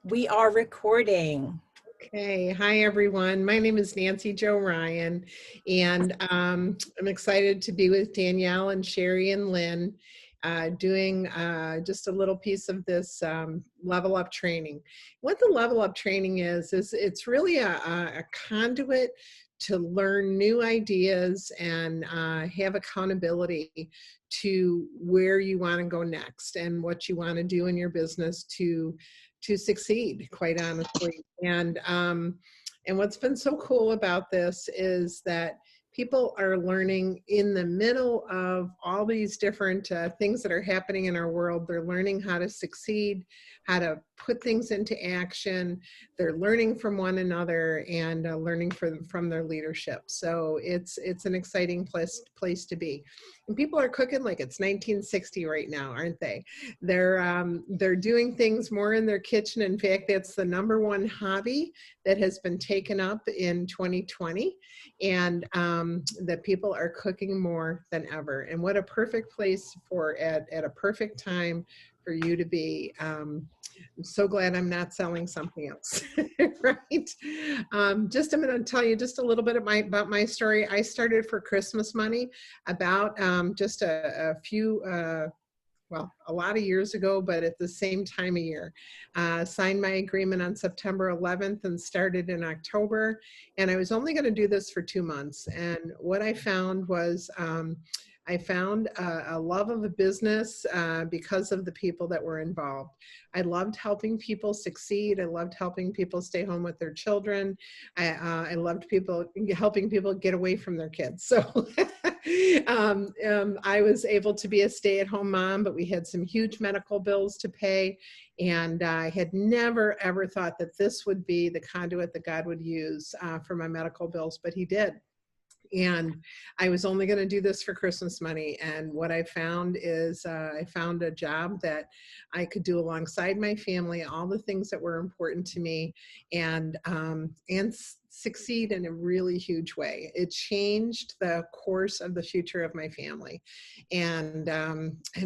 We are recording. Okay, hi everyone. My name is Nancy Jo Ryan, and I'm excited to be with Danielle and Sherry and Lynn doing just a little piece of this level up training. What the level up training is it's really a conduit to learn new ideas and have accountability to where you want to go next and what you want to do in your business to succeed, quite honestly. And what's been so cool about this is that people are learning in the middle of all these different things that are happening in our world. They're learning how to succeed, how to put things into action. They're learning from one another and learning from their leadership. So it's an exciting place to be. And people are cooking like it's 1960 right now, aren't they? They're doing things more in their kitchen. In fact, that's the #1 hobby that has been taken up in 2020, and that people are cooking more than ever. And what a perfect place for at a perfect time for you to be. I'm so glad I'm not selling something else, right? I'm going to tell you just a little bit about my story. I started for Christmas money about just a few well, a lot of years ago, but at the same time of year. Signed my agreement on September 11th and started in October. And I was only going to do this for 2 months. And what I found was I found a love of a business because of the people that were involved. I loved helping people succeed. I loved helping people stay home with their children. I loved helping people get away from their kids. So I was able to be a stay-at-home mom, but we had some huge medical bills to pay. And I had never, ever thought that this would be the conduit that God would use for my medical bills, but he did. And I was only going to do this for Christmas money. And what I found is I found a job that I could do alongside my family, all the things that were important to me, and succeed in a really huge way. It changed the course of the future of my family. And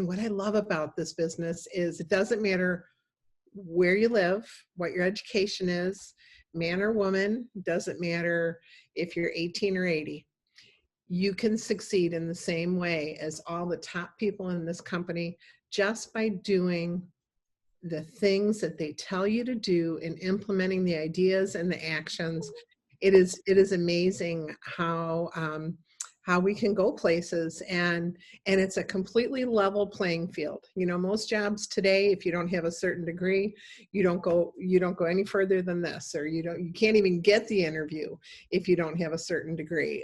what I love about this business is it doesn't matter where you live, what your education is, man or woman, doesn't matter if you're 18 or 80. You can succeed in the same way as all the top people in this company just by doing the things that they tell you to do and implementing the ideas and the actions. It is amazing how we can go places, and it's a completely level playing field. You know, most jobs today, if you don't have a certain degree, you don't go any further than this, or you can't even get the interview if you don't have a certain degree.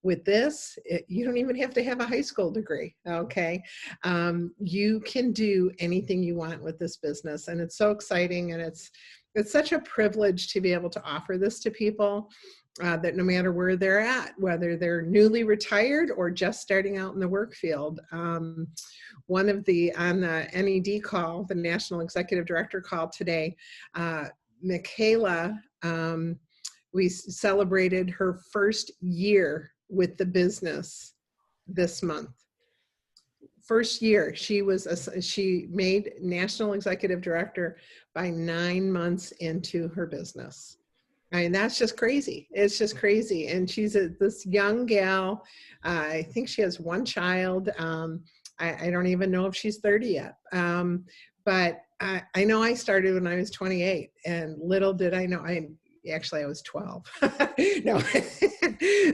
With this, you don't even have to have a high school degree. Okay, you can do anything you want with this business, and it's so exciting, and it's such a privilege to be able to offer this to people. That no matter where they're at, whether they're newly retired or just starting out in the work field. One of on the NED call, the National Executive Director call today, Michaela, we celebrated her first year with the business this month. First year, she made National Executive Director by 9 months into her business. I mean, that's just crazy. It's just crazy. And she's this young gal. I think she has one child. I don't even know if she's 30 yet. But I know I started when I was 28, and little did I know, I was 12. No,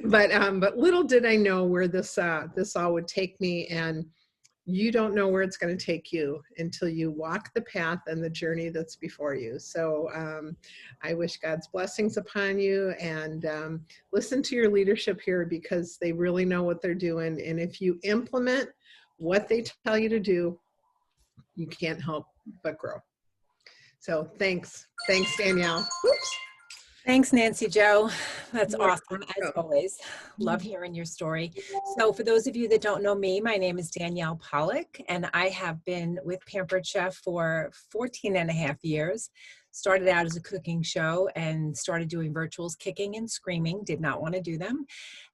but little did I know where this all would take me. And you don't know where it's going to take you until you walk the path and the journey that's before you. So I wish God's blessings upon you, and listen to your leadership here, because they really know what they're doing. And if you implement what they tell you to do, you can't help but grow. So thanks, Danielle. Oops. Thanks, Nancy Jo. That's You're awesome, as always. Love hearing your story. So for those of you that don't know me, my name is Danielle Pollock, and I have been with Pampered Chef for 14 and a half years. Started out as a cooking show and started doing virtuals, kicking and screaming, did not want to do them.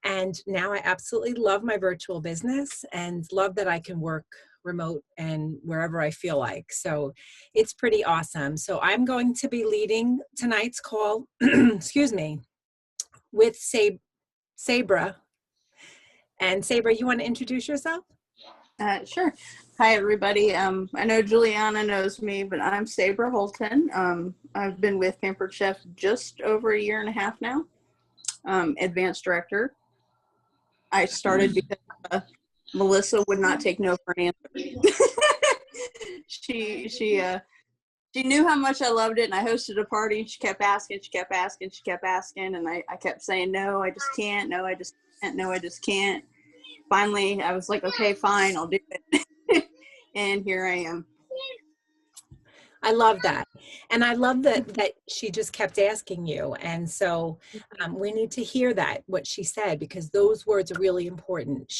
And now I absolutely love my virtual business and love that I can work remote and wherever I feel like. So it's pretty awesome. So I'm going to be leading tonight's call, excuse me, with Sabra. And Sabra, you want to introduce yourself? Sure. Hi, everybody. I know Juliana knows me, but I'm Sabra Holton. I've been with Pampered Chef just over a year and a half now. Advanced director. I started because Melissa would not take no for an answer. She knew how much I loved it, and I hosted a party, and she kept asking, and I kept saying, no, I just can't, no, I just can't, no, I just can't. Finally, I was like, okay, fine, I'll do it. And here I am. I love that. And I love that she just kept asking you. And so we need to hear that, what she said, because those words are really important.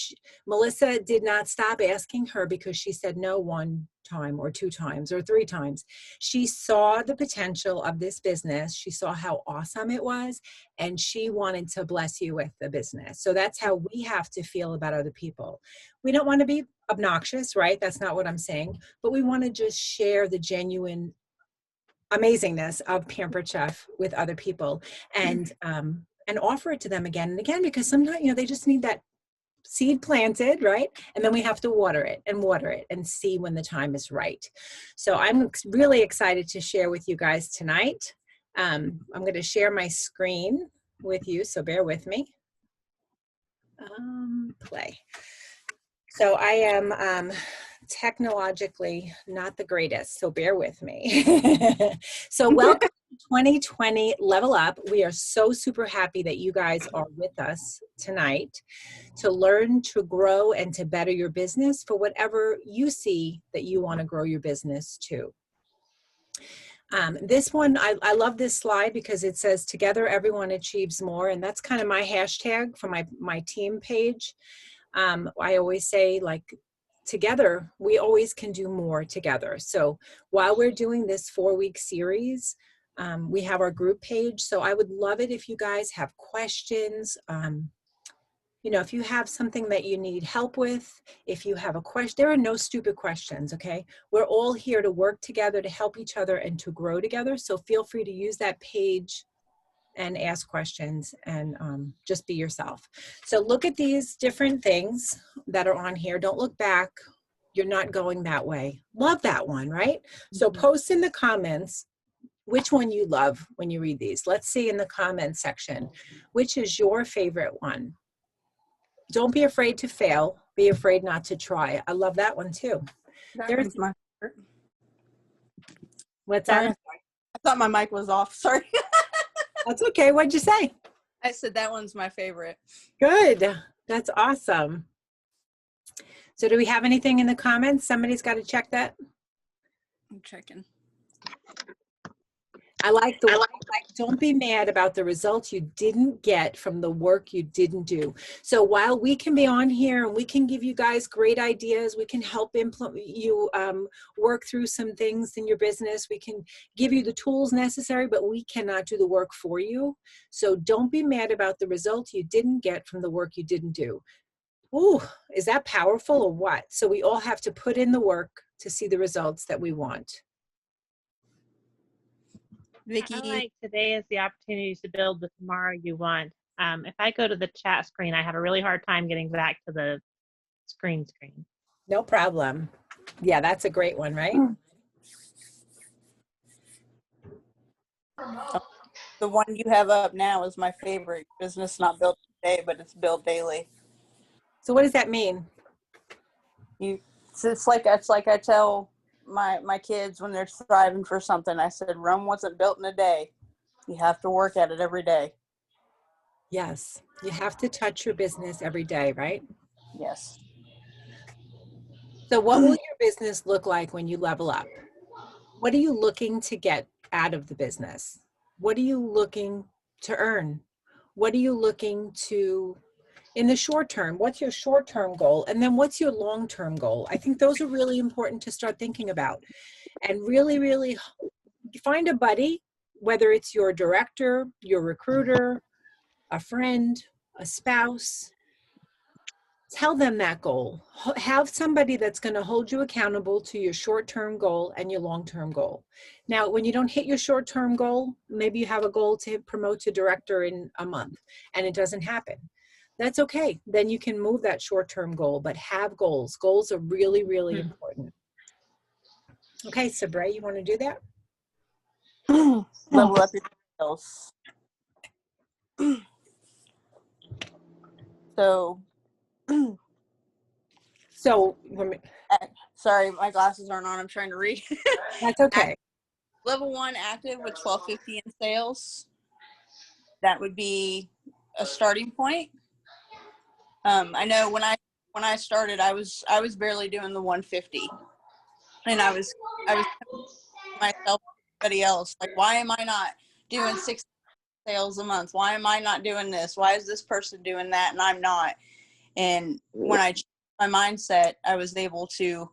Melissa did not stop asking her because she said no one time or two times or three times. She saw the potential of this business. She saw how awesome it was, and she wanted to bless you with the business. So that's how we have to feel about other people. We don't want to be obnoxious, right? That's not what I'm saying, but we want to just share the genuine amazingness of Pampered Chef with other people and offer it to them again and again, because sometimes, they just need that seed planted, right? And then we have to water it and see when the time is right. So I'm really excited to share with you guys tonight. I'm going to share my screen with you, so bear with me. Play. So I am technologically not the greatest, so bear with me. So welcome to 2020 Level Up. We are so super happy that you guys are with us tonight to learn, to grow, and to better your business for whatever you see that you want to grow your business to. This one, I love this slide because it says, together everyone achieves more, and that's kind of my hashtag for my team page. I always say, like, together, we always can do more together. So while we're doing this 4-week series, we have our group page. So I would love it if you guys have questions. If you have something that you need help with, if you have a question, there are no stupid questions, okay? We're all here to work together, to help each other, and to grow together. So feel free to use that page and ask questions and just be yourself. So look at these different things that are on here. Don't look back. You're not going that way. Love that one, right? So post in the comments which one you love when you read these. Let's see in the comments section, which is your favorite one? Don't be afraid to fail. Be afraid not to try. I love that one too. There's my favorite. What's that? I thought my mic was off. Sorry. That's okay. What'd you say? I said that one's my favorite. Good. That's awesome. So do we have anything in the comments? Somebody's got to check that. I'm checking. I like the one, don't be mad about the results you didn't get from the work you didn't do. So while we can be on here and we can give you guys great ideas, we can help implement you work through some things in your business. We can give you the tools necessary, but we cannot do the work for you. So don't be mad about the results you didn't get from the work you didn't do. Ooh, is that powerful or what? So we all have to put in the work to see the results that we want. Vicky, I like today is the opportunity to build the tomorrow you want. If I go to the chat screen, I have a really hard time getting back to the screen. No problem. Yeah, that's a great one, right? the one you have up now is my favorite. Business not built today, but it's built daily. So what does that mean? It's like I tell my kids when they're striving for something. I said, Rome wasn't built in a day. You have to work at it every day. Yes, you have to touch your business every day, right? Yes. So what will your business look like when you level up? What are you looking to get out of the business? What are you looking to earn? What are you looking to, in the short term, what's your short-term goal? And then what's your long-term goal? I think those are really important to start thinking about. And really, really find a buddy, whether it's your director, your recruiter, a friend, a spouse, Tell them that goal. Have somebody that's going to hold you accountable to your short-term goal and your long-term goal. Now, when you don't hit your short-term goal, maybe you have a goal to promote to director in a month and it doesn't happen. That's okay. Then you can move that short-term goal, but have goals. Goals are really, really important. Okay, Sabre, you want to do that? Level up your skills. So, So, sorry, my glasses aren't on. I'm trying to read. that's okay. Level 1 active with 1250 in sales. That would be a starting point. I know when I started, I was barely doing the 150, and I was myself, everybody else, like, why am I not doing 6 sales a month? Why am I not doing this? Why is this person doing that and I'm not? And when I changed my mindset, I was able to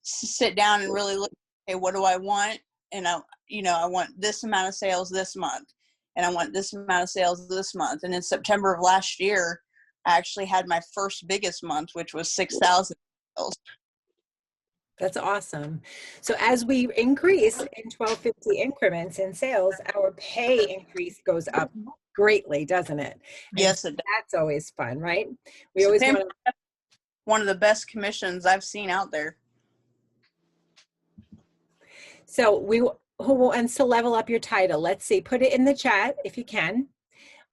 sit down and really look, okay, what do I want? And I want this amount of sales this month, and I want this amount of sales this month. And in September of last year, I actually had my first biggest month, which was 6,000 sales. That's awesome. So as we increase in 1250 increments in sales, our pay increase goes up greatly, doesn't it? And Yes, it does. that's always fun, right? We always want to. One of the best commissions I've seen out there. So who wants to level up your title? Let's see, put it in the chat if you can.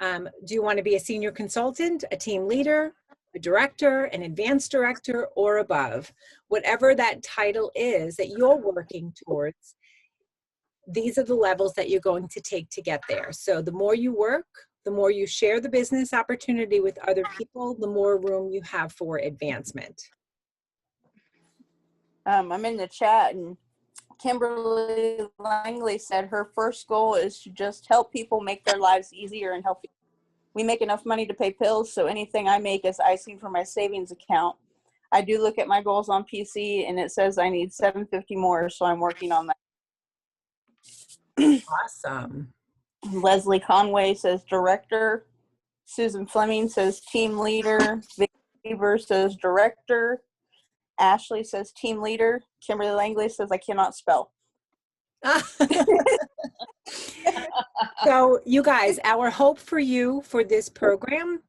Do you want to be a senior consultant, a team leader, a director, an advanced director, or above? Whatever that title is that you're working towards, these are the levels that you're going to take to get there. So the more you work, the more you share the business opportunity with other people, the more room you have for advancement. I'm in the chat, and Kimberly Langley said her first goal is to just help people make their lives easier and healthier. We make enough money to pay bills, so anything I make is icing for my savings account. I do look at my goals on PC, and it says I need 750 more, so I'm working on that. Awesome. Leslie Conway says director. Susan Fleming says team leader. Vicky Weaver says director. Ashley says team leader. Kimberly Langley says I cannot spell. So you guys, our hope for you for this program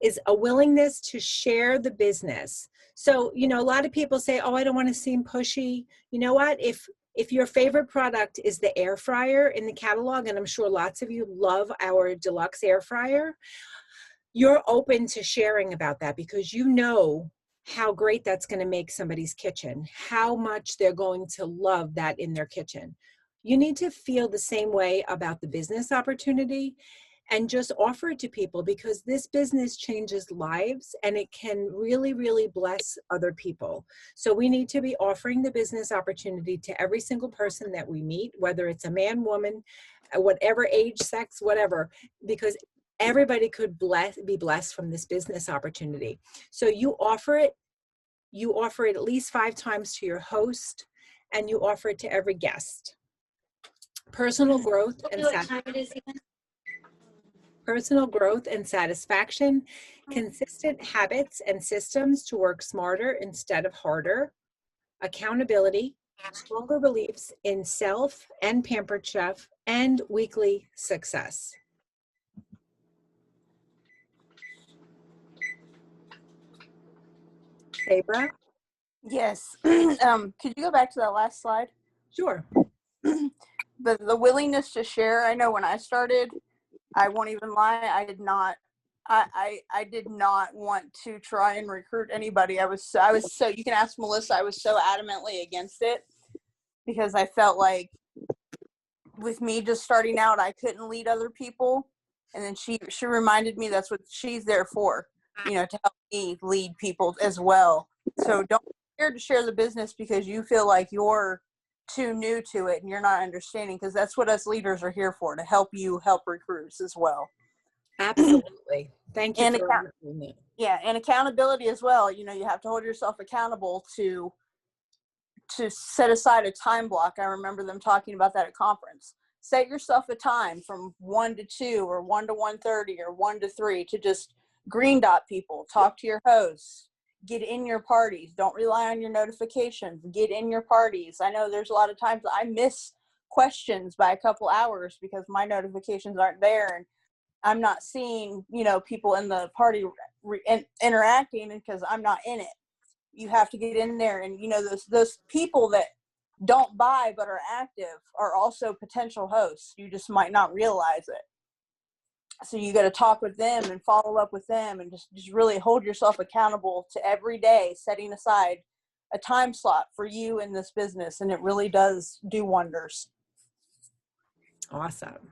is a willingness to share the business. So, a lot of people say, oh, I don't want to seem pushy. You know what? If your favorite product is the air fryer in the catalog, and I'm sure lots of you love our deluxe air fryer, you're open to sharing about that because you know how great that's going to make somebody's kitchen, how much they're going to love that in their kitchen. You need to feel the same way about the business opportunity and just offer it to people because this business changes lives and it can really, really bless other people. So we need to be offering the business opportunity to every single person that we meet, whether it's a man, woman, whatever age, sex, whatever, because everybody could be blessed from this business opportunity. So you offer it at least 5 times to your host, and you offer it to every guest. Personal growth and satisfaction, consistent habits and systems to work smarter instead of harder, accountability, stronger beliefs in self and Pampered Chef, and weekly success. Sabra? Yes. Could you go back to that last slide? Sure. The willingness to share. I know when I started, I won't even lie, I did not want to try and recruit anybody. I was so, you can ask Melissa, I was so adamantly against it because I felt like with me just starting out, I couldn't lead other people. And then she reminded me that's what she's there for, to help me lead people as well. So don't be scared to share the business because you feel like you're too new to it and you're not understanding, because that's what us leaders are here for, to help you help recruits as well. Absolutely. Thank you for doing that. Yeah, and accountability as well. You have to hold yourself accountable to set aside a time block. I remember them talking about that at conference. Set yourself a time from 1 to 2 or 1 to 1:30 or 1 to 3 to just green dot people, talk to your hosts, get in your parties. Don't rely on your notifications. Get in your parties. I know there's a lot of times I miss questions by a couple hours because my notifications aren't there and I'm not seeing, people in the party interacting because I'm not in it. You have to get in there, and those people that don't buy but are active are also potential hosts. You just might not realize it. So you got to talk with them and follow up with them, and just really hold yourself accountable to every day setting aside a time slot for you in this business, and it really does do wonders. Awesome.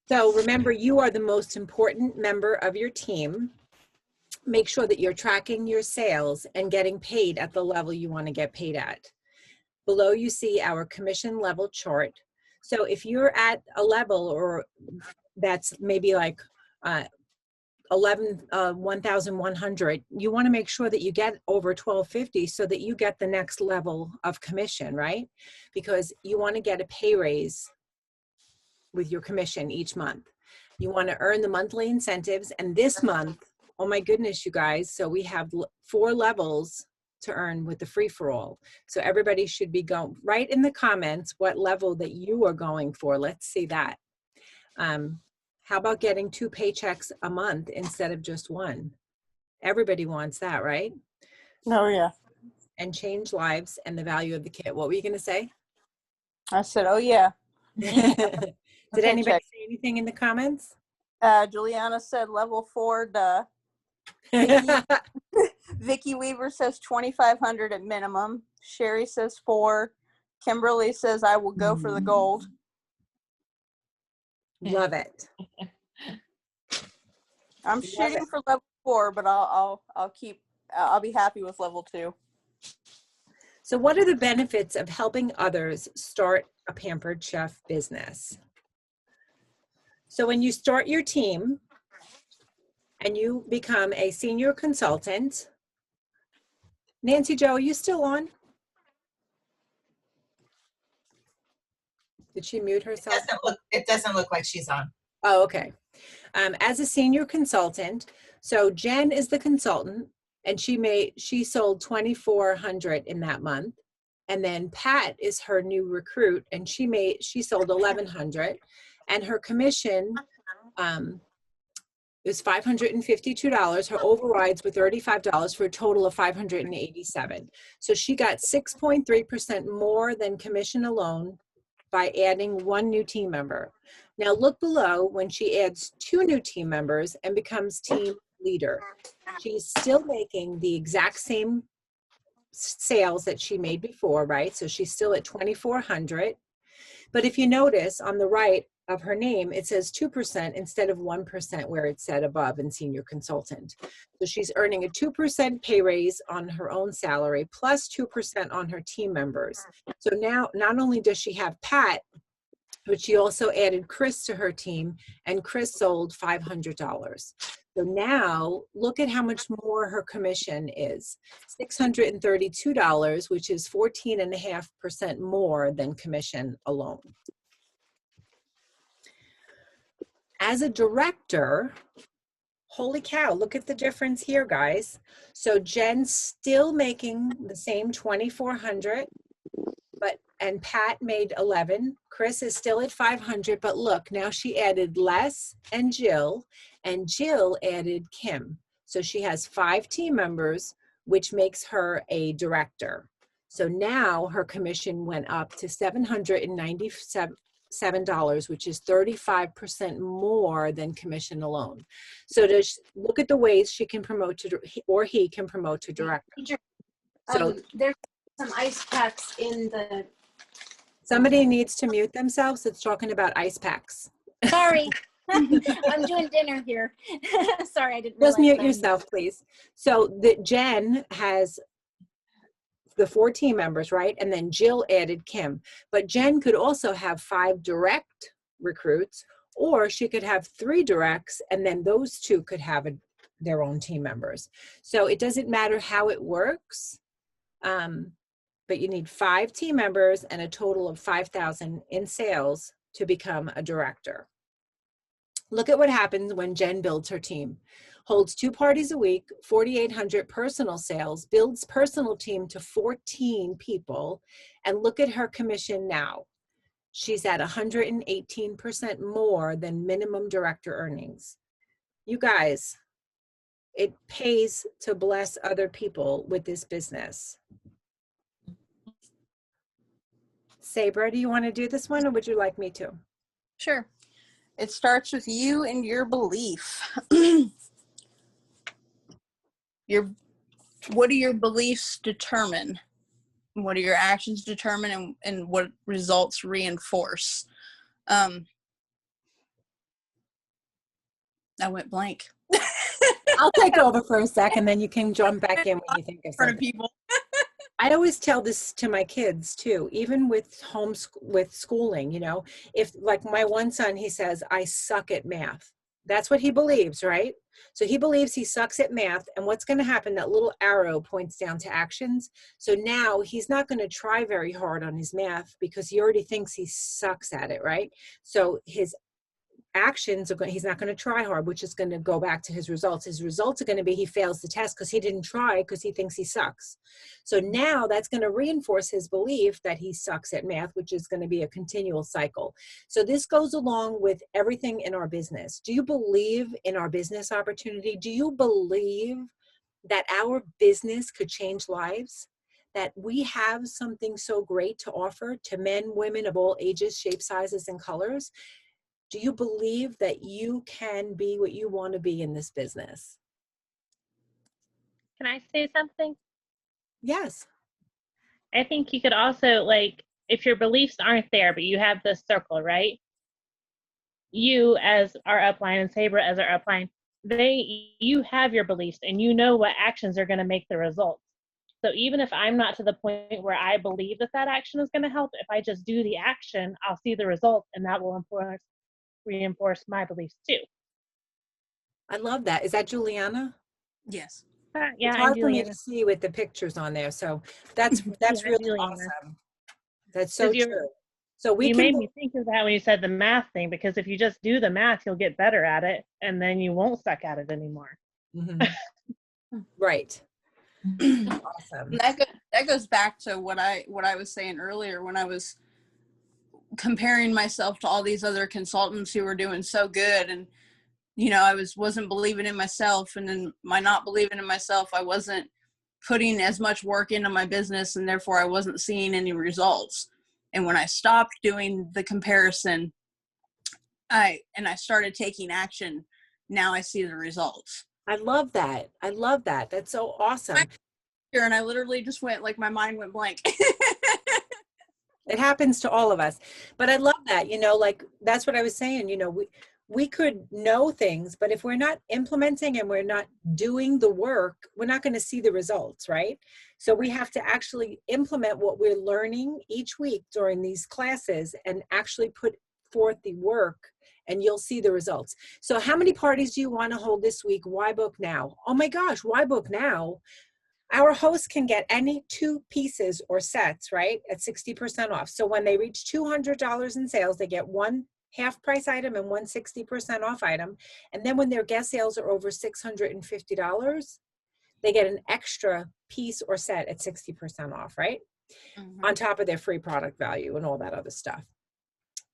So remember, you are the most important member of your team. Make sure that you're tracking your sales and getting paid at the level you want to get paid at. Below you see our commission level chart. So if you're at a level or that's maybe like 1,100, you want to make sure that you get over 1,250 so that you get the next level of commission, right? Because you want to get a pay raise with your commission each month. You want to earn the monthly incentives, and this month, oh my goodness, you guys, so we have 4 levels to earn with the free-for-all. So everybody should be going, write in the comments what level that you are going for. Let's see that. How about getting 2 paychecks a month instead of just 1? Everybody wants that, right? Oh, yeah. And change lives and the value of the kit. What were you going to say? I said, oh, yeah. Did anybody say anything in the comments? Juliana said level 4, duh. Vicky Weaver says 2,500 at minimum. Sherry says 4. Kimberly says I will go for the gold. Love it. I'm shooting for level 4, but I'll be happy with level 2. So what are the benefits of helping others start a Pampered Chef business? So when you start your team and you become a senior consultant, Nancy Jo, are you still on? Did she mute herself? It doesn't look like she's on. Oh, okay. As a senior consultant, so Jen is the consultant, and she sold 2,400 in that month. And then Pat is her new recruit, and she sold 1,100, and her commission is $552. Her overrides were $35 for a total of $587. So she got 6.3% more than commission alone by adding 1 new team member. Now look below when she adds 2 new team members and becomes team leader. She's still making the exact same sales that she made before, right? So she's still at 2,400. But if you notice on the right of her name, it says 2% instead of 1% where it said above in senior consultant. So she's earning a 2% pay raise on her own salary plus 2% on her team members. So now not only does she have Pat, but she also added Chris to her team, and Chris sold $500. So now look at how much more her commission is. $632, which is 14.5% more than commission alone. As a director, holy cow, look at the difference here, guys. So Jen's still making the same 2,400, and Pat made 11. Chris is still at 500, but look, now she added Les and Jill added Kim. So she has 5 team members, which makes her a director. So now her commission went up to $797, which is 35% more than commission alone. So look at the ways she can promote to, or he can promote to director. So there's some ice packs in the. Somebody needs to mute themselves. It's talking about ice packs. Sorry, I'm doing dinner here. Sorry, I didn't realize. Just mute yourself, please. So Jen has the 4 team members, right? And then Jill added Kim. But Jen could also have 5 direct recruits, or she could have 3 directs, and then those 2 could have their own team members. So it doesn't matter how it works, but you need 5 team members and a total of 5,000 in sales to become a director. Look at what happens when Jen builds her team. Holds 2 parties a week, 4,800 personal sales, builds personal team to 14 people, and look at her commission now. She's at 118% more than minimum director earnings. You guys, it pays to bless other people with this business. Sabra, do you want to do this one or would you like me to? Sure. It starts with you and your belief. What do your beliefs determine? What do your actions determine, and what results reinforce? I went blank. I'll take over for a second, then you can jump back in when you think of In front of something. people. I always tell this to my kids too, even with with schooling, you know, if like my one son, he says, I suck at math. That's what he believes, right? So he believes he sucks at math. And what's going to happen? That little arrow points down to actions. So now he's not going to try very hard on his math because he already thinks he sucks at it, right? So his actions are going, he's not going to try hard, which is going to go back to his results. His results are going to be he fails the test because he didn't try because he thinks he sucks. So now that's going to reinforce his belief that he sucks at math, which is going to be a continual cycle. So this goes along with everything in our business. Do you believe in our business opportunity? Do you believe that our business could change lives? That we have something so great to offer to men, women of all ages, shapes, sizes, and colors? Do you believe that you can be what you want to be in this business? Can I say something? Yes. I think you could also, like, if your beliefs aren't there, but you have this circle, right? You as our upline and Sabra as our upline, you have your beliefs and you know what actions are going to make the results. So even if I'm not to the point where I believe that that action is going to help, if I just do the action, I'll see the result, and that will reinforce my beliefs too. I love that. Is that Juliana? Yes. Yeah, It's I'm hard for me Juliana. to see with the pictures on there. So that's Yeah, really Juliana. awesome. That's so 'Cause true. So we you can made me think of that when you said the math thing, because if you just do the math, you'll get better at it, and then you won't suck at it anymore. Mhm. Right. Awesome. That goes back to what I was saying earlier when I was comparing myself to all these other consultants who were doing so good, and you know, I wasn't believing in myself, and then my not believing in myself, I wasn't putting as much work into my business, and therefore I wasn't seeing any results. And when I stopped doing the comparison, I started taking action, now I see the results. I love that. I love that. That's so awesome. And I literally just went, like, my mind went blank. It happens to all of us. But I love that, you know, like that's what I was saying, you know, we could know things, but if we're not implementing and we're not doing the work, we're not going to see the results, right? So we have to actually implement what we're learning each week during these classes and actually put forth the work, and you'll see the results. So how many parties do you want to hold this week? Why book now? Oh my gosh, why book now? Our hosts can get any 2 pieces or sets, right, at 60% off. So when they reach $200 in sales, they get one half price item and one 60% off item. And then when their guest sales are over $650, they get an extra piece or set at 60% off, right? Mm-hmm. On top of their free product value and all that other stuff.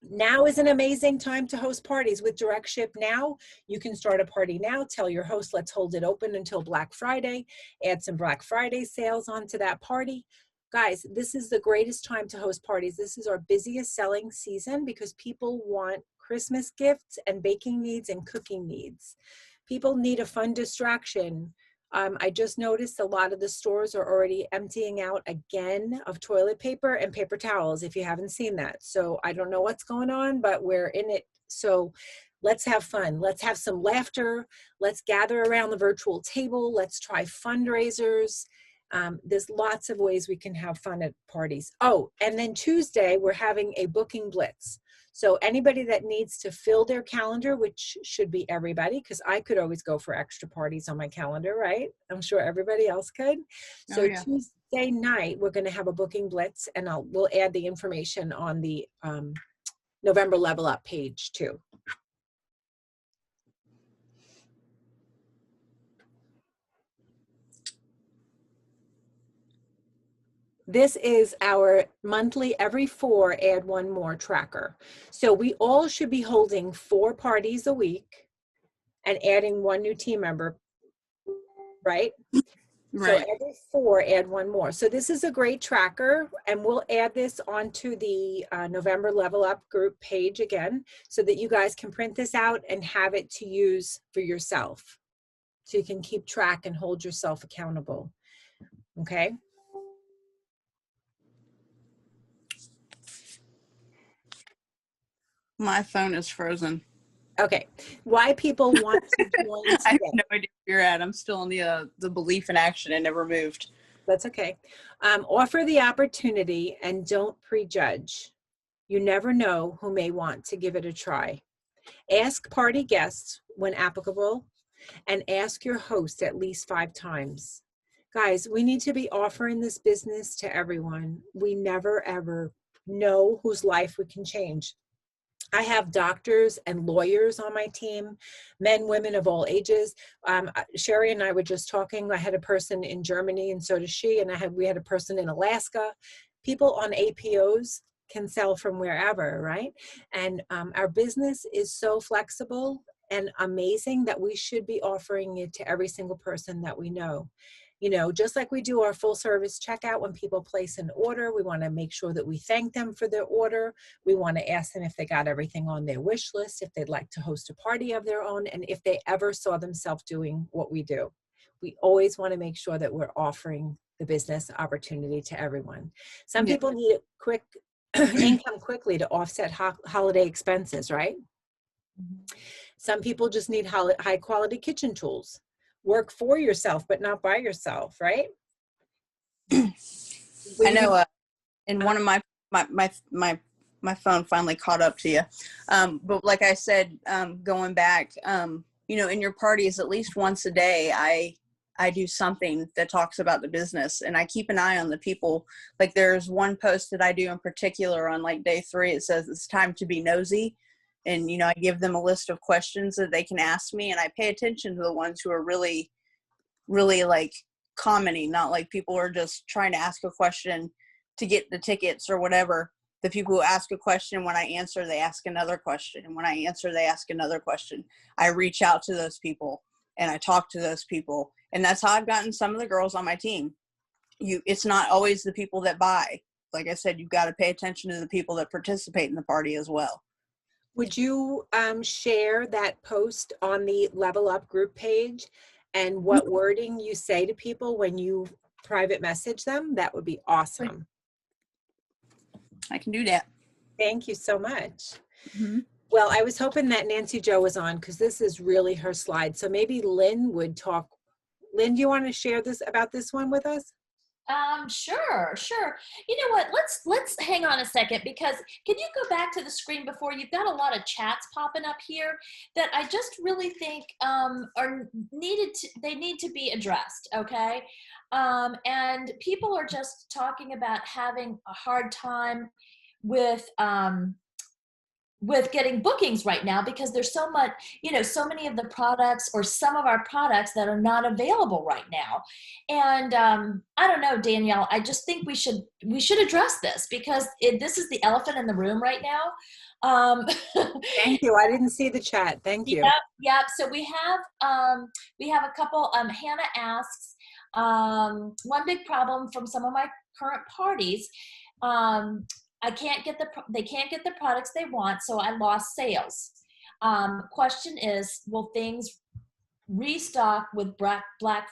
Now is an amazing time to host parties with Direct Ship Now. You can start a party now. Tell your host, let's hold it open until Black Friday. Add some Black Friday sales onto that party. Guys, this is the greatest time to host parties. This is our busiest selling season because people want Christmas gifts and baking needs and cooking needs. People need a fun distraction. I just noticed a lot of the stores are already emptying out again of toilet paper and paper towels, if you haven't seen that. So I don't know what's going on, but we're in it. So let's have fun. Let's have some laughter. Let's gather around the virtual table. Let's try fundraisers. There's lots of ways we can have fun at parties. Oh, and then Tuesday, we're having a booking blitz. So anybody that needs to fill their calendar, which should be everybody, because I could always go for extra parties on my calendar, right? I'm sure everybody else could. So yeah. Tuesday night, we're going to have a booking blitz, and we'll add the information on the November Level Up page too. This is our monthly every 4 add 1 more tracker. So we all should be holding 4 parties a week and adding 1 new team member, right? So Right. every 4 add 1 more. So this is a great tracker, and we'll add this onto the November Level Up group page again, so that you guys can print this out and have it to use for yourself. So you can keep track and hold yourself accountable. Okay? My phone is frozen. Okay. Why people want to join I have today. no idea where you're at. I'm still on the belief in action. It never moved. That's okay. Offer the opportunity and don't prejudge. You never know who may want to give it a try. Ask party guests when applicable, and ask your host at least 5 times. Guys, we need to be offering this business to everyone. We never ever know whose life we can change. I have doctors and lawyers on my team, men, women of all ages. Sherry and I were just talking. I had a person in Germany, and so does she, and we had a person in Alaska. People on APOs can sell from wherever, right? And our business is so flexible and amazing that we should be offering it to every single person that we know. You know, just like we do our full service checkout when people place an order, we want to make sure that we thank them for their order. We want to ask them if they got everything on their wish list, if they'd like to host a party of their own, and if they ever saw themselves doing what we do. We always want to make sure that we're offering the business opportunity to everyone. Some Yeah. people need quick income quickly to offset holiday expenses, right? Some people just need high quality kitchen tools. Work for yourself, but not by yourself, right? I know. And one of my phone finally caught up to you. But like I said, going back, you know, in your parties, at least once a day, I do something that talks about the business, and I keep an eye on the people. Like there's one post that I do in particular on like day 3. It says it's time to be nosy. And, you know, I give them a list of questions that they can ask me, and I pay attention to the ones who are really, really like commenting, not like people are just trying to ask a question to get the tickets or whatever. The people who ask a question, when I answer, they ask another question. And when I answer, they ask another question. I reach out to those people and I talk to those people. And that's how I've gotten some of the girls on my team. It's not always the people that buy. Like I said, you've got to pay attention to the people that participate in the party as well. Would you share that post on the Level Up group page and what wording you say to people when you private message them? That would be awesome. I can do that. Thank you so much. Mm-hmm. Well, I was hoping that Nancy Jo was on because this is really her slide. So maybe Lynn would talk. Lynn, do you want to share about this one with us? Sure. You know what? Let's hang on a second, because can you go back to the screen before? You've got a lot of chats popping up here that I just really think are needed. They need to be addressed. Okay, and people are just talking about having a hard time with getting bookings right now because there's so much, so many of the products or some of our products that are not available right now. And I don't know, Danielle, I just think we should address this because this is the elephant in the room right now. Thank you. I didn't see the chat. Thank you. Yep. So we have a couple, Hannah asks, one big problem from some of my current parties, they can't get the products they want, so I lost sales. Question is, will things restock with Black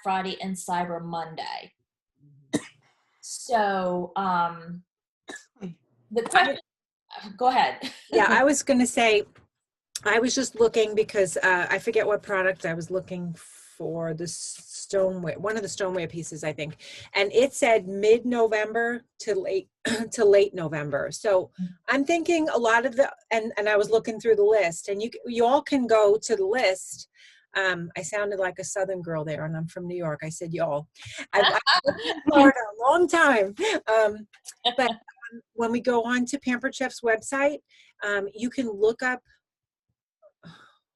Friday and Cyber Monday? So the question, go ahead. Yeah, I was going to say, I was just looking because I forget what product I was looking for, the stoneware, one of the stoneware pieces, I think. And it said mid-November to late November. So I'm thinking a lot of and I was looking through the list, and you all can go to the list. I sounded like a Southern girl there, and I'm from New York. I said y'all. I've lived in Florida a long time. But when we go on to Pampered Chef's website, you can look up,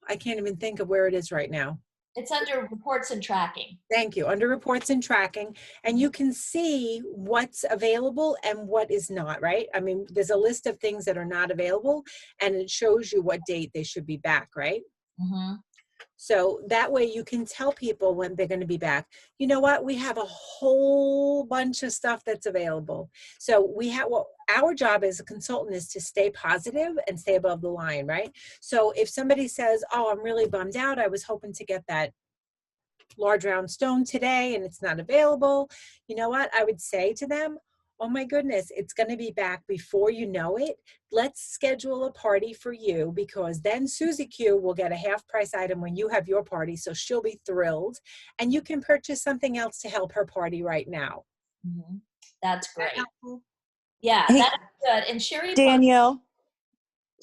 I can't even think of where it is right now. It's under reports and tracking. Thank you. Under reports and tracking, and you can see what's available and what is not, right? I mean, there's a list of things that are not available, and it shows you what date they should be back, right? Mm-hmm. So that way you can tell people when they're going to be back. You know what? We have a whole bunch of stuff that's available. So we have, well, our job as a consultant is to stay positive and stay above the line, right? So if somebody says, oh, I'm really bummed out, I was hoping to get that large round stone today and it's not available, you know what? I would say to them, oh my goodness, it's going to be back before you know it. Let's schedule a party for you, because then Susie Q will get a half price item when you have your party. So she'll be thrilled, and you can purchase something else to help her party right now. Mm-hmm. That's great. Helpful? Yeah, Hey, that's good. And Sherry, Danielle,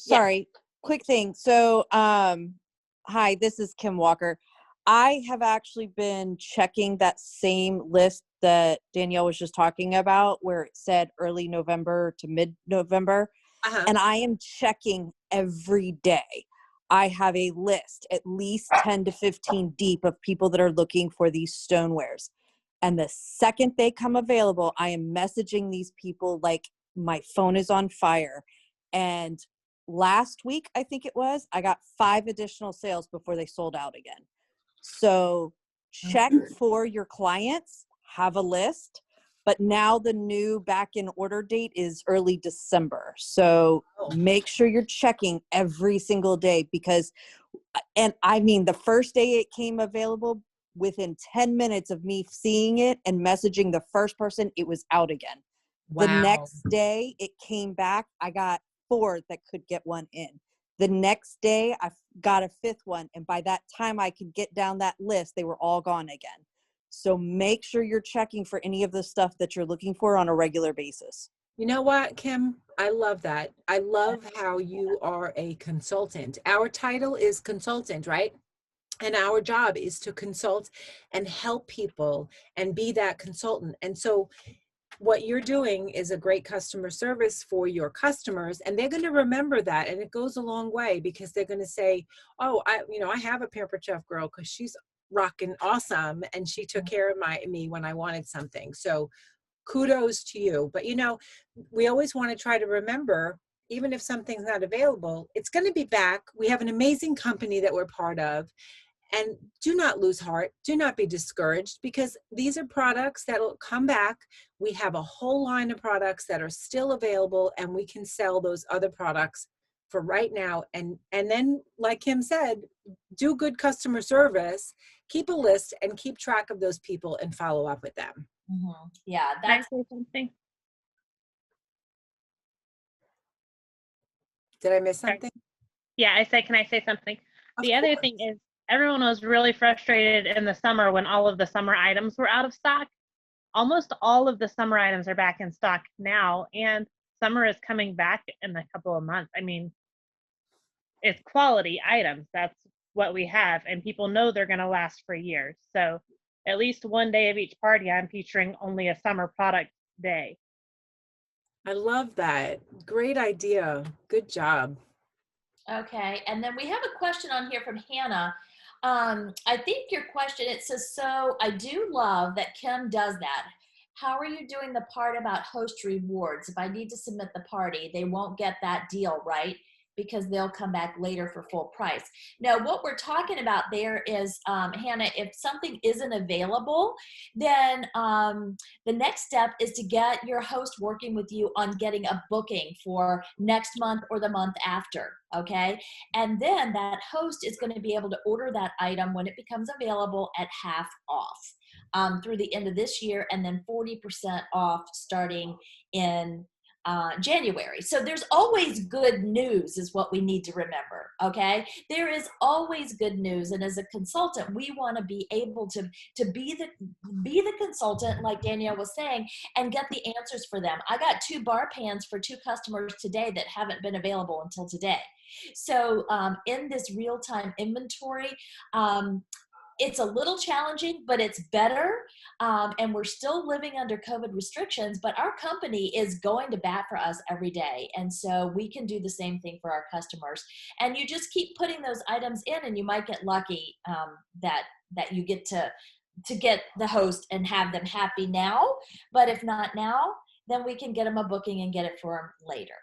Yeah. sorry, quick thing. So, hi, this is Kim Walker. I have actually been checking that same list that Danielle was just talking about, where it said early November to mid-November, and I am checking every day. I have a list, at least 10 to 15 deep, of people that are looking for these stonewares. And the second they come available, I am messaging these people like my phone is on fire. And last week, I think it was, I got 5 additional sales before they sold out again. So check for your clients, have a list, but now the new back in order date is early December. So make sure you're checking every single day, because, and I mean, the first day it came available, within 10 minutes of me seeing it and messaging the first person, it was out again. Wow. The next day it came back. I got 4 that could get one in. The next day I got a 5th one. And by that time I could get down that list, they were all gone again. So make sure you're checking for any of the stuff that you're looking for on a regular basis. You know what, Kim? I love that. I love how you are a consultant. Our title is consultant, right? And our job is to consult and help people and be that consultant. And so what you're doing is a great customer service for your customers, and they're going to remember that. And it goes a long way, because they're going to say, oh, I have a Pampered Chef girl because she's rocking awesome. And she took care of me when I wanted something. So kudos to you. But, we always want to try to remember, even if something's not available, it's going to be back. We have an amazing company that we're part of. And do not lose heart. Do not be discouraged, because these are products that will come back. We have a whole line of products that are still available, and we can sell those other products for right now. And then, like Kim said, do good customer service, keep a list, and keep track of those people and follow up with them. Mm-hmm. Yeah, Can I that's say something? Did I miss Sorry. something? Yeah, I said, can I say something? Of The other course. thing is, everyone was really frustrated in the summer when all of the summer items were out of stock. Almost all of the summer items are back in stock now, and summer is coming back in a couple of months. I mean, it's quality items. That's what we have, and people know they're going to last for years. So at least one day of each party, I'm featuring only a summer product day. I love that. Great idea. Good job. okay. And then we have a question on here from Hannah. I think your question, it says, so I do love that Kim does that. How are you doing the part about host rewards? If I need to submit the party, they won't get that deal, right? Because they'll come back later for full price. Now, what we're talking about there is, Hannah, if something isn't available, then the next step is to get your host working with you on getting a booking for next month or the month after, okay? And then that host is going to be able to order that item when it becomes available at half off through the end of this year, and then 40% off starting in January. So there's always good news is what we need to remember, okay? There is always good news. And as a consultant, we want to be able to be the consultant, like Danielle was saying, and get the answers for them. I got 2 bar pans for 2 customers today that haven't been available until today. So in this real-time inventory, it's a little challenging, but it's better. And we're still living under COVID restrictions, but our company is going to bat for us every day. And so we can do the same thing for our customers. And you just keep putting those items in, and you might get lucky that you get to get the host and have them happy now. But if not now, then we can get them a booking and get it for them later.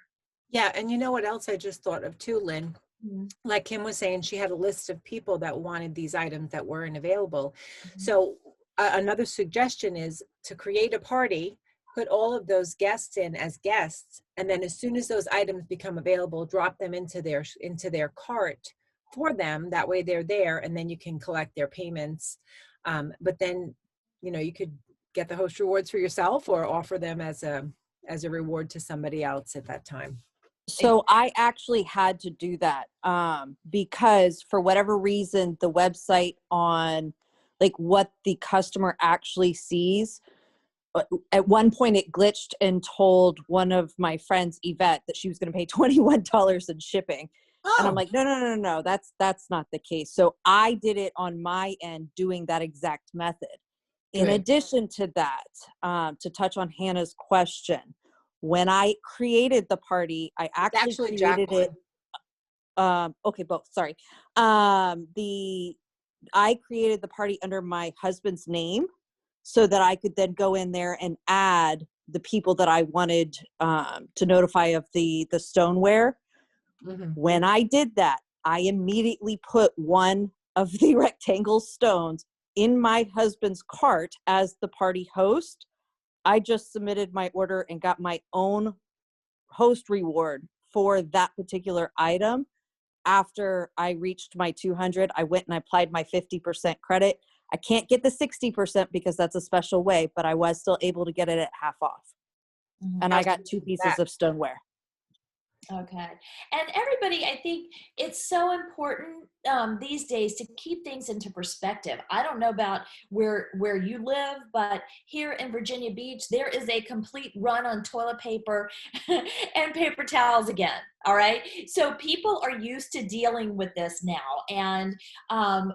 Yeah, and you know what else I just thought of too, Lynn? Mhm. Like Kim was saying, she had a list of people that wanted these items that weren't available. Mhm. So another suggestion is to create a party, put all of those guests in as guests, and then as soon as those items become available, drop them into their cart for them. That way they're there, and then you can collect their payments. But then, you could get the host rewards for yourself or offer them as a reward to somebody else at that time. So I actually had to do that because for whatever reason, the website on like what the customer actually sees, at one point it glitched and told one of my friends, Yvette, that she was going to pay $21 in shipping. And I'm like, no, that's not the case. So I did it on my end doing that exact method. In Good. addition to that, to touch on Hannah's question, when I created the party, I actually created it. Okay, both. Sorry. I created the party under my husband's name so that I could then go in there and add the people that I wanted to notify of the stoneware. Mm-hmm. When I did that, I immediately put one of the rectangle stones in my husband's cart as the party host. I just submitted my order and got my own host reward for that particular item. After I reached my 200, I went and I applied my 50% credit. I can't get the 60% because that's a special way, but I was still able to get it at half off. Mhm. And I got 2 pieces of stoneware. Okay. And everybody, I think it's so important these days to keep things into perspective. I don't know about where you live, but here in Virginia Beach, there is a complete run on toilet paper and paper towels again. All right. So people are used to dealing with this now. And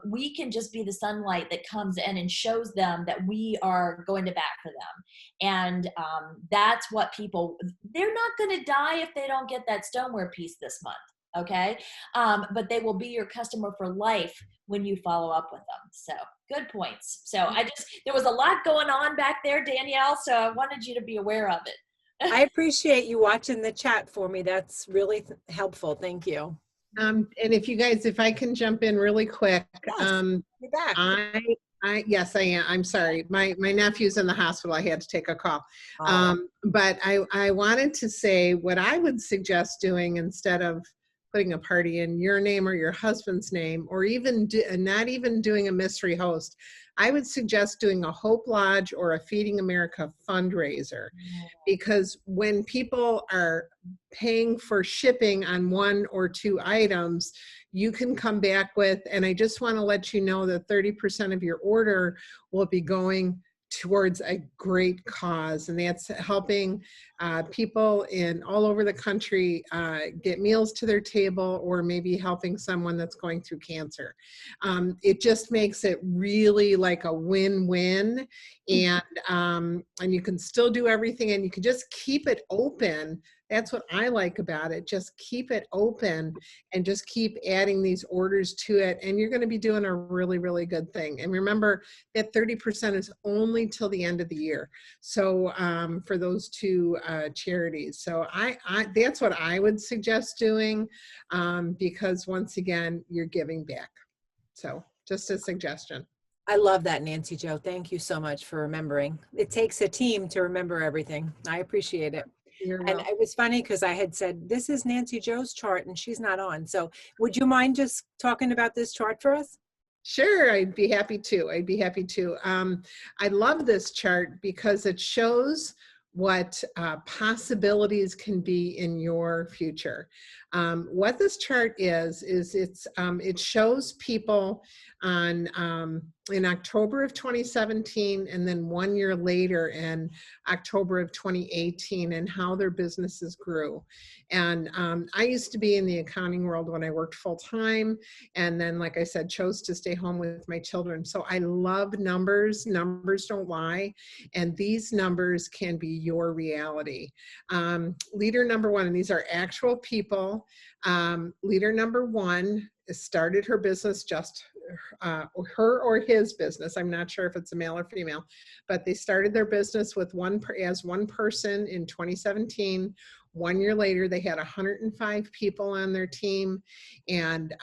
we can just be the sunlight that comes in and shows them that we are going to bat for them. And that's what they're not going to die if they don't get that stoneware piece this month. Okay. But they will be your customer for life when you follow up with them. So good points. So there was a lot going on back there, Danielle. So I wanted you to be aware of it. I appreciate you watching the chat for me. That's really helpful. Thank you. And if I can jump in really quick. Yes, you're back. Yes, I am. I'm sorry. My nephew's in the hospital. I had to take a call. Oh. But I wanted to say what I would suggest doing instead of putting a party in your name or your husband's name, or even not even doing a mystery host. I would suggest doing a Hope Lodge or a Feeding America fundraiser, because when people are paying for shipping on 1 or 2 items, you can come back with, and I just want to let you know that 30% of your order will be going towards a great cause, and that's helping people in all over the country get meals to their table, or maybe helping someone that's going through cancer. It just makes it really like a win-win, and you can still do everything, and you can just keep it open. That's what I like about it. Just keep it open and just keep adding these orders to it. And you're going to be doing a really, really good thing. And remember that 30% is only till the end of the year. So for those 2 charities. So that's what I would suggest doing, because once again, you're giving back. So just a suggestion. I love that, Nancy Jo. Thank you so much for remembering. It takes a team to remember everything. I appreciate it. You're And welcome. it was funny because I had said, this is Nancy Jo's chart and she's not on. So would you mind just talking about this chart for us? Sure, I'd be happy to. I love this chart because it shows what possibilities can be in your future. What this chart is it shows people on in October of 2017, and then 1 year later in October of 2018, and how their businesses grew. And I used to be in the accounting world when I worked full time, and then, like I said, chose to stay home with my children. So I love numbers. Numbers don't lie, and these numbers can be your reality. Leader number one, and these are actual people. Leader number one started her business, just her or his business. I'm not sure if it's a male or female, but they started their business with as one person in 2017. 1 year later, they had 105 people on their team, and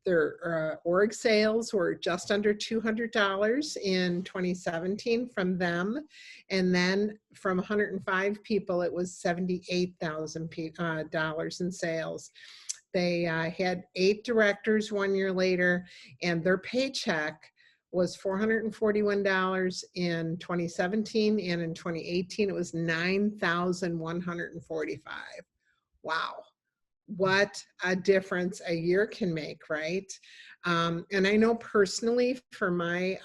their org sales were just under $200 in 2017 from them. And then from 105 people, it was $78,000 in sales. They had 8 directors 1 year later, and their paycheck was $441 in 2017, and in 2018 it was $9,145. Wow, what a difference a year can make, right? And I know personally from my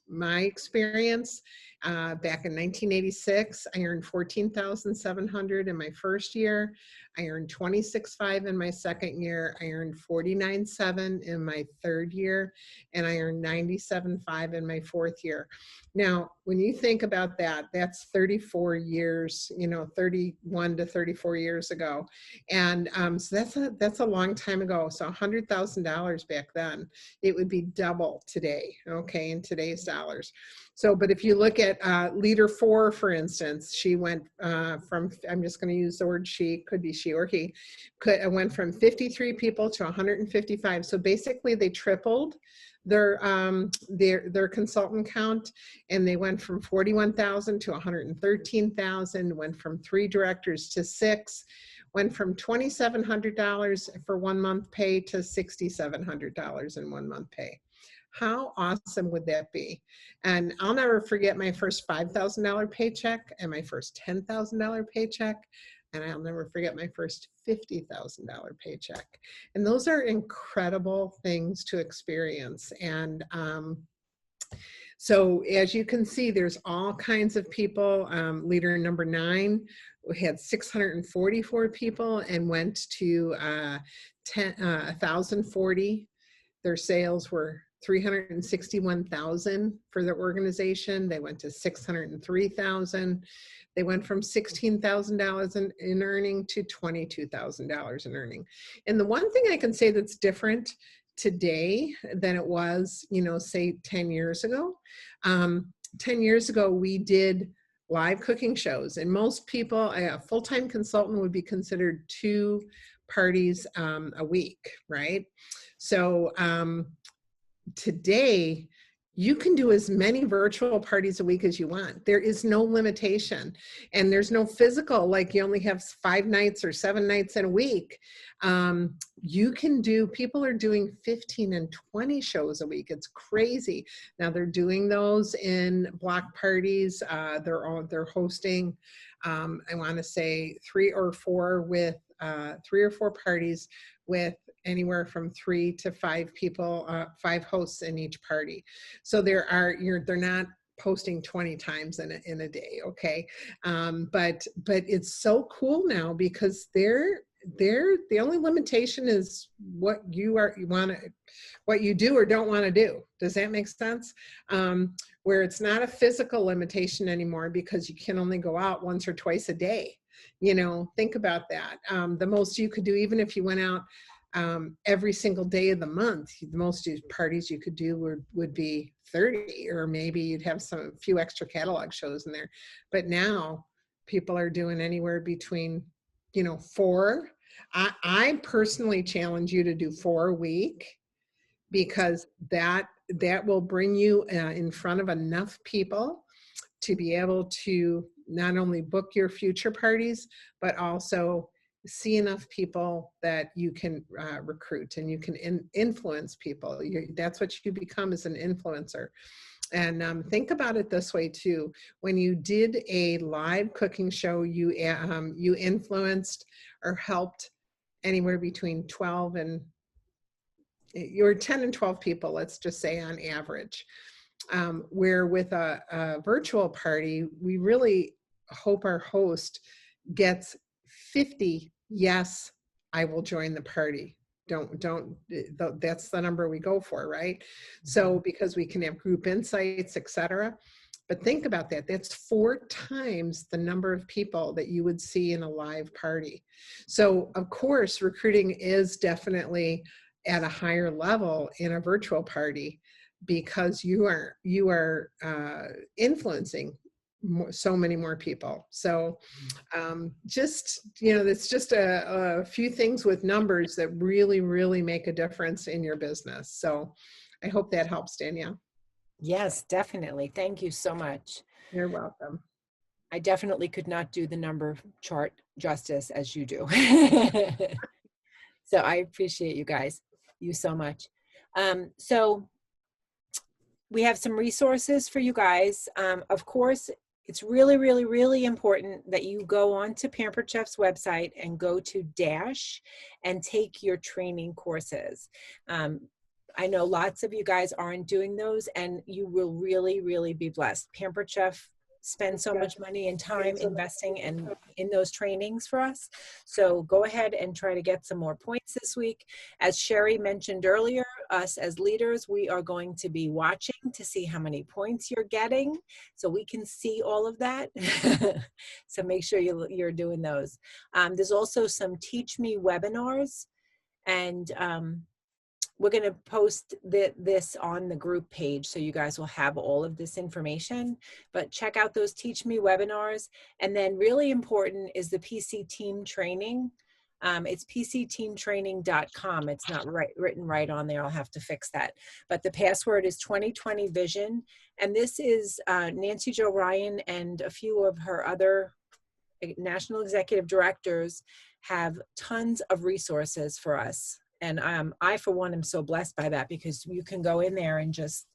my experience, back in 1986, I earned $14,700 in my first year. I earned $26,500 in my second year. I earned $49,700 in my third year, and I earned $97,500 in my fourth year. Now, when you think about that, that's 34 years, 31 to 34 years ago. And so that's a long time ago. So $100,000 back then, it would be double today, okay, in today's dollars. So, but if you look at leader 4, for instance, she went from, I'm just going to use the word she, could be she or he, went from 53 people to 155. So basically they tripled their consultant count, and they went from 41,000 to 113,000, went from 3 directors to 6, went from $2,700 for 1 month pay to $6,700 in 1 month pay. How awesome would that be? And I'll never forget my first $5,000 paycheck and my first $10,000 paycheck. And I'll never forget my first $50,000 paycheck. And those are incredible things to experience. And so as you can see, there's all kinds of people. Leader number 9, we had 644 people and went to 1,040. Their sales were 361,000 for their organization. They went to 603,000. They went from $16,000 in earning to $22,000 in earning. And the one thing I can say that's different today than it was, say 10 years ago. 10 years ago, we did live cooking shows, and most people, a full-time consultant would be considered 2 parties a week, right? So today, you can do as many virtual parties a week as you want. There is no limitation, and there's no physical, like you only have 5 nights or 7 nights in a week. You can do, people are doing 15 and 20 shows a week. It's crazy. Now they're doing those in block parties. They're hosting, I want to say 3 or 4 parties with anywhere from 3 to 5 people, 5 hosts in each party. So they're not posting 20 times in a day, okay? But it's so cool now, because the only limitation is what you do or don't want to do. Does that make sense? Where it's not a physical limitation anymore, because you can only go out once or twice a day. Think about that. The most you could do, even if you went out every single day of the month, the most parties you could do would be 30, or maybe you'd have a few extra catalog shows in there. But now people are doing anywhere between 4. I personally challenge you to do 4 a week, because that will bring you in front of enough people to be able to not only book your future parties, but also see enough people that you can recruit, and you can influence people. That's what you become, as an influencer. And think about it this way too. When you did a live cooking show, you influenced or helped anywhere between 12 and you're 10 and 12 people, let's just say on average. Where with a virtual party, we really hope our host gets 50, yes, I will join the party. That's the number we go for, right? So because we can have group insights, etc. But think about that. That's 4 times the number of people that you would see in a live party. So of course, recruiting is definitely at a higher level in a virtual party because you are influencing so many more people. So just, it's just a few things with numbers that really, really make a difference in your business. So I hope that helps, Danielle. Yes, definitely. Thank you so much. You're welcome. I definitely could not do the number chart justice as you do. So I appreciate you so much. So we have some resources for you guys. Of course, it's really, really, really important that you go on to Pampered Chef's website and go to Dash and take your training courses. I know lots of you guys aren't doing those, and you will really, really be blessed. Pampered Chef spends so much money and time investing in those trainings for us. So go ahead and try to get some more points this week. As Sherry mentioned earlier, us as leaders, we are going to be watching to see how many points you're getting so we can see all of that. So make sure you're doing those. There's also some Teach Me webinars, and we're going to post this on the group page so you guys will have all of this information. But check out those Teach Me webinars. And then really important is the PC Team Training. It's pcteamtraining.com. It's not written right on there. I'll have to fix that. But the password is 2020 Vision. And this is Nancy Jo Ryan and a few of her other national executive directors have tons of resources for us. And I, for one, am so blessed by that because you can go in there and just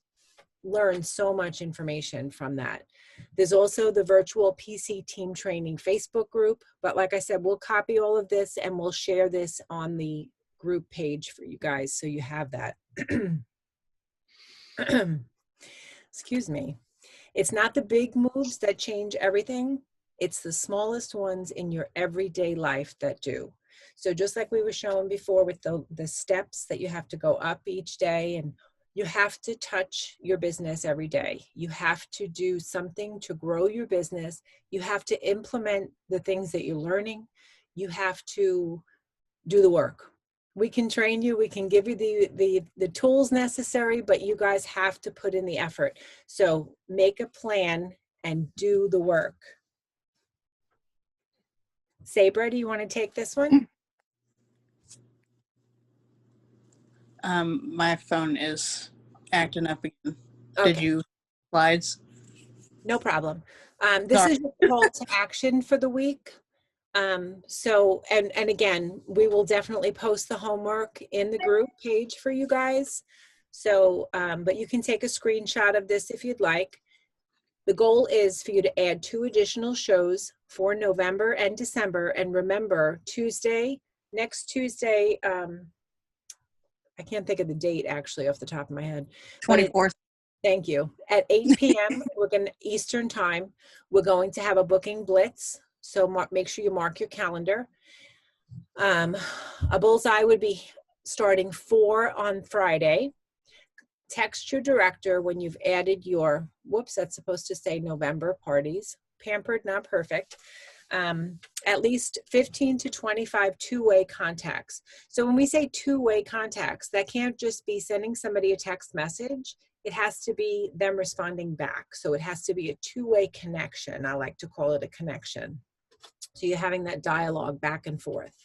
learn so much information from that. There's also the virtual PC Team Training Facebook group. But like I said, we'll copy all of this and we'll share this on the group page for you guys so you have that. Excuse me. It's not the big moves that change everything. It's the smallest ones in your everyday life that do. So just like we were showing before with the steps that you have to go up each day, and you have to touch your business every day. You have to do something to grow your business. You have to implement the things that you're learning. You have to do the work. We can train you. We can give you the tools necessary, but you guys have to put in the effort. So make a plan and do the work. Sabra, do you want to take this one? My phone is acting up again. Okay. Did you slides? No problem. This is your call to action for the week. So, and again, we will definitely post the homework in the group page for you guys. So, but you can take a screenshot of this if you'd like. The goal is for you to add 2 additional shows for November and December. And remember, next Tuesday, I can't think of the date actually off the top of my head. 24th. Thank you. At 8 p.m. Eastern time, we're going to have a booking blitz. So make sure you mark your calendar. A bullseye would be starting 4 on Friday. Text your director when you've added your, whoops, that's supposed to say November parties. Pampered, not perfect. At least 15 to 25 two-way contacts. So when we say two-way contacts, that can't just be sending somebody a text message. It has to be them responding back. So it has to be a two-way connection. I like to call it a connection. So you're having that dialogue back and forth.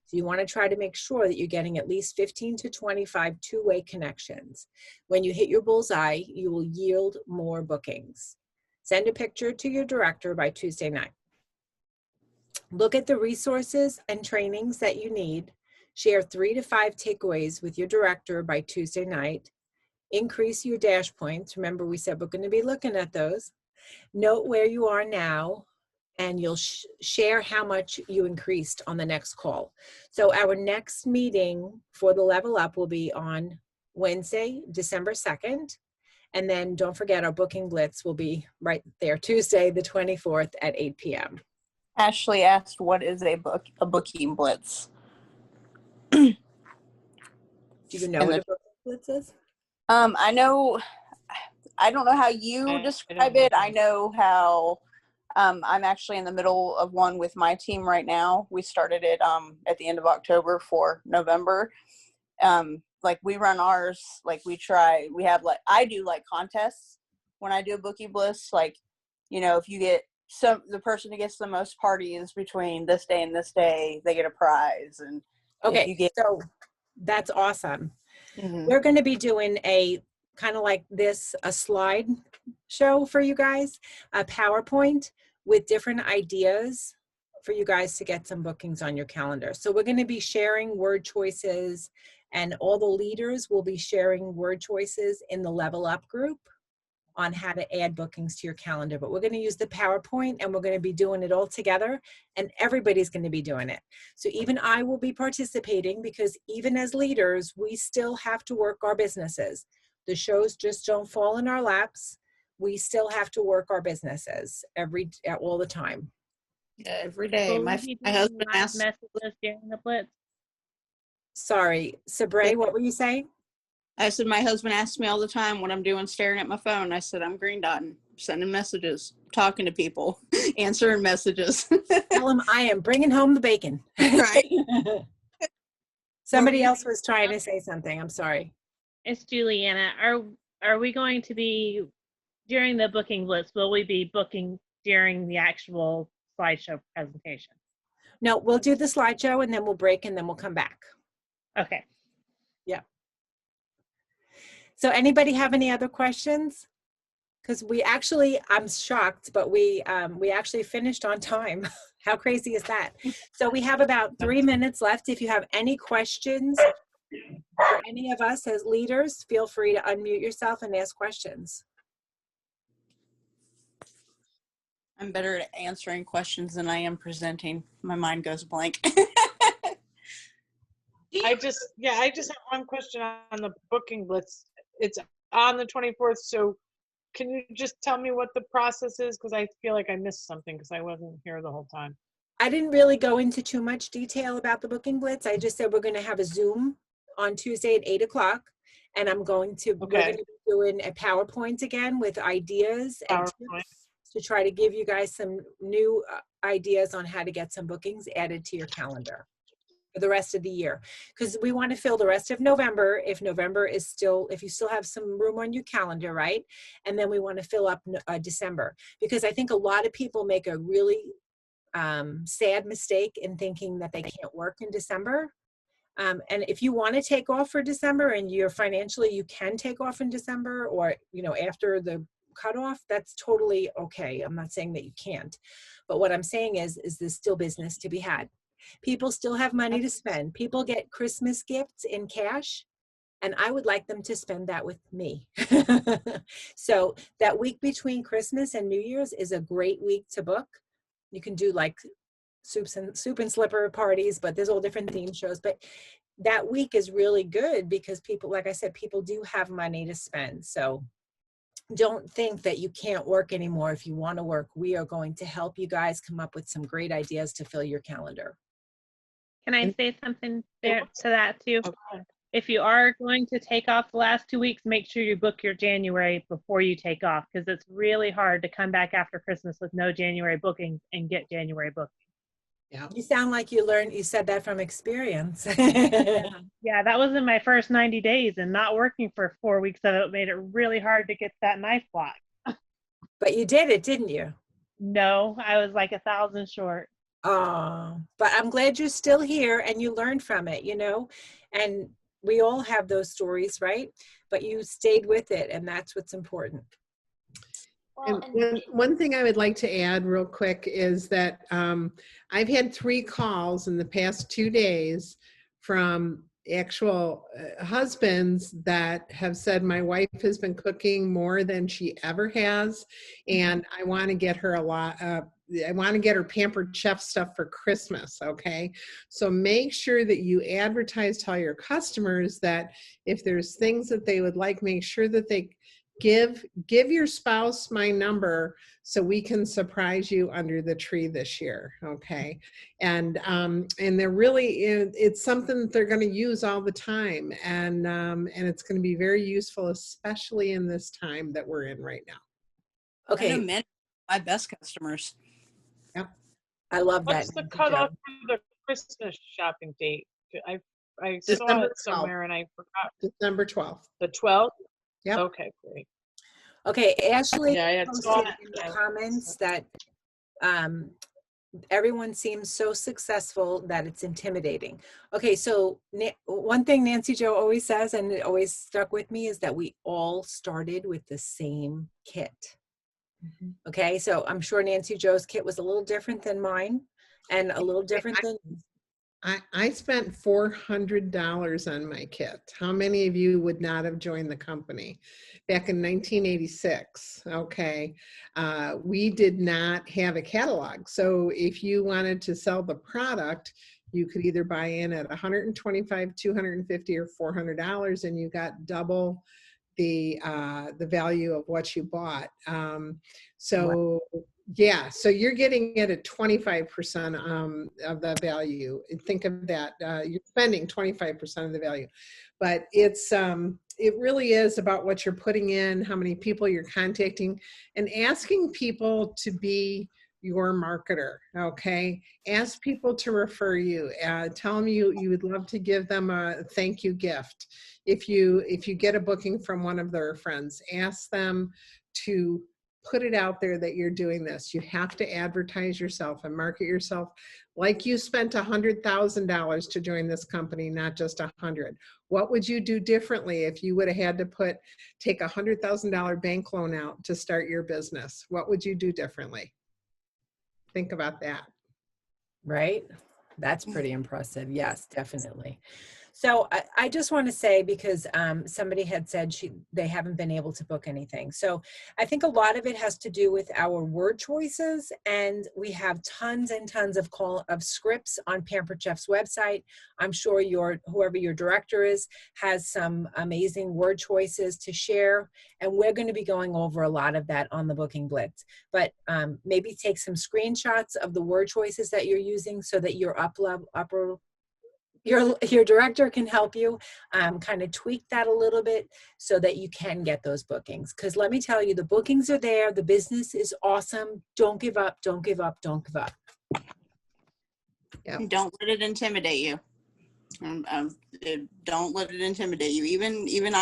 So you want to try to make sure that you're getting at least 15 to 25 two-way connections. When you hit your bullseye, you will yield more bookings. Send a picture to your director by Tuesday night. Look at the resources and trainings that you need. Share 3 to 5 takeaways with your director by Tuesday night. Increase your dash points. Remember, we said we're going to be looking at those. Note where you are now and you'll share how much you increased on the next call. So our next meeting for the Level Up will be on Wednesday, December 2nd. And then don't forget our booking blitz will be right there, Tuesday, the 24th at 8 p.m. Ashley asked, "What is a booking blitz?" Do you know And what a booking blitz is? I know. I don't know how you describe it. I know how. I'm actually in the middle of one with my team right now. We started it at the end of October for November. Like we run ours. Like we have like I do like contests when I do a bookie blitz. Like, you know, if you get the person who gets the most parties between this day and this day, they get a prize. And okay, so that's awesome. Mm-hmm. We're going to be doing a kind of like this, a slide show for you guys, a PowerPoint with different ideas for you guys to get some bookings on your calendar. So we're going to be sharing word choices, and all the leaders will be sharing word choices in the Level Up group on how to add bookings to your calendar. But we're going to use the PowerPoint, and we're going to be doing it all together, and everybody's going to be doing it. So even I will be participating, because even as leaders, we still have to work our businesses. The shows just don't fall in our laps. We still have to work our businesses all the time. Yeah, every day. Will My we be husband doing live asked. messages during the blitz? Sorry, Sabre, what were you saying? I said, my husband asks me all the time what I'm doing, staring at my phone. I said, I'm green dotting, sending messages, talking to people, answering messages. Tell him I am bringing home the bacon. Right. Somebody else was trying to say something. I'm sorry. It's Juliana. Are we going to be during the booking blitz? Will we be booking during the actual slideshow presentation? No, we'll do the slideshow, and then we'll break, and then we'll come back. Okay. Yeah. So anybody have any other questions? Because I'm shocked, but we actually finished on time. How crazy is that? So we have about 3 minutes left. If you have any questions for any of us as leaders, feel free to unmute yourself and ask questions. I'm better at answering questions than I am presenting. My mind goes blank. I just have one question on the booking blitz. It's on the 24th, so can you just tell me what the process is? Because I feel like I missed something because I wasn't here the whole time. I didn't really go into too much detail about the booking blitz. I just said we're going to have a Zoom on Tuesday at 8 o'clock, and we're going to be doing a PowerPoint again with ideas and tips to try to give you guys some new ideas on how to get some bookings added to your calendar for the rest of the year, because we want to fill the rest of November if you still have some room on your calendar, right? And then we want to fill up December, because I think a lot of people make a really sad mistake in thinking that they can't work in December. And if you want to take off for December and you're financially, you can take off in December, or, you know, after the cutoff, that's totally okay. I'm not saying that you can't, but what I'm saying is there's still business to be had. People still have money to spend. People get Christmas gifts in cash, and I would like them to spend that with me. So that week between Christmas and New Year's is a great week to book. You can do like soup and slipper parties, but there's all different theme shows. But that week is really good because people, like I said, people do have money to spend. So don't think that you can't work anymore. If you want to work, we are going to help you guys come up with some great ideas to fill your calendar. Can I say something there to that too? Okay. If you are going to take off the last 2 weeks, make sure you book your January before you take off, because it's really hard to come back after Christmas with no January bookings and get January bookings. Yeah. You sound like you said that from experience. Yeah, that was in my first 90 days, and not working for 4 weeks of it made it really hard to get that knife block. But you did it, didn't you? No, I was like 1,000 short. Oh, but I'm glad you're still here and you learned from it, you know, and we all have those stories, right? But you stayed with it, and that's what's important. Well, And one thing I would like to add real quick is that I've had 3 calls in the past 2 days from actual husbands that have said, my wife has been cooking more than she ever has, and I want to get her I want to get her Pampered Chef stuff for Christmas, okay? So make sure that you advertise, tell your customers that if there's things that they would like, make sure that they give your spouse my number so we can surprise you under the tree this year, okay? And they're really, it's something that they're going to use all the time, and it's going to be very useful, especially in this time that we're in right now. Okay, I know many of my best customers. I love that. What's the Nancy cutoff Jo. for the Christmas shopping date? I saw December it somewhere and I forgot. December 12th. The 12th? Yep. Okay, great. Okay, Ashley Yeah, I had saw posted it. in the comments that everyone seems so successful that it's intimidating. Okay, so one thing Nancy Jo always says, and it always stuck with me, is that we all started with the same kit. Okay, so I'm sure Nancy Jo's kit was a little different than mine and a little different than. I spent $400 on my kit. How many of you would not have joined the company? Back in 1986, okay, we did not have a catalog. So if you wanted to sell the product, you could either buy in at $125, $250, or $400, and you got double the value of what you bought. So yeah, so you're getting it at 25% of the value. Think of that. You're spending 25% of the value, but it really is about what you're putting in, how many people you're contacting, and asking people to be your marketer. Okay, ask people to refer you. Tell them you would love to give them a thank you gift. If you get a booking from one of their friends, ask them to put it out there that you're doing this. You have to advertise yourself and market yourself like you spent $100,000 to join this company, not just $100. What would you do differently if you would have had to take a $100,000 bank loan out to start your business? What would you do differently? Think about that. Right? That's pretty impressive. Yes, definitely. So I just want to say, because somebody had said they haven't been able to book anything. So I think a lot of it has to do with our word choices, and we have tons and tons of scripts on Pampered Chef's website. I'm sure whoever your director is has some amazing word choices to share, and we're going to be going over a lot of that on the Booking Blitz. But maybe take some screenshots of the word choices that you're using so that your director can help you kind of tweak that a little bit so that you can get those bookings. Because let me tell you, the bookings are there. The business is awesome. Don't give up. Don't give up. Don't give up. Yeah. Don't let it intimidate you. Don't let it intimidate you. Even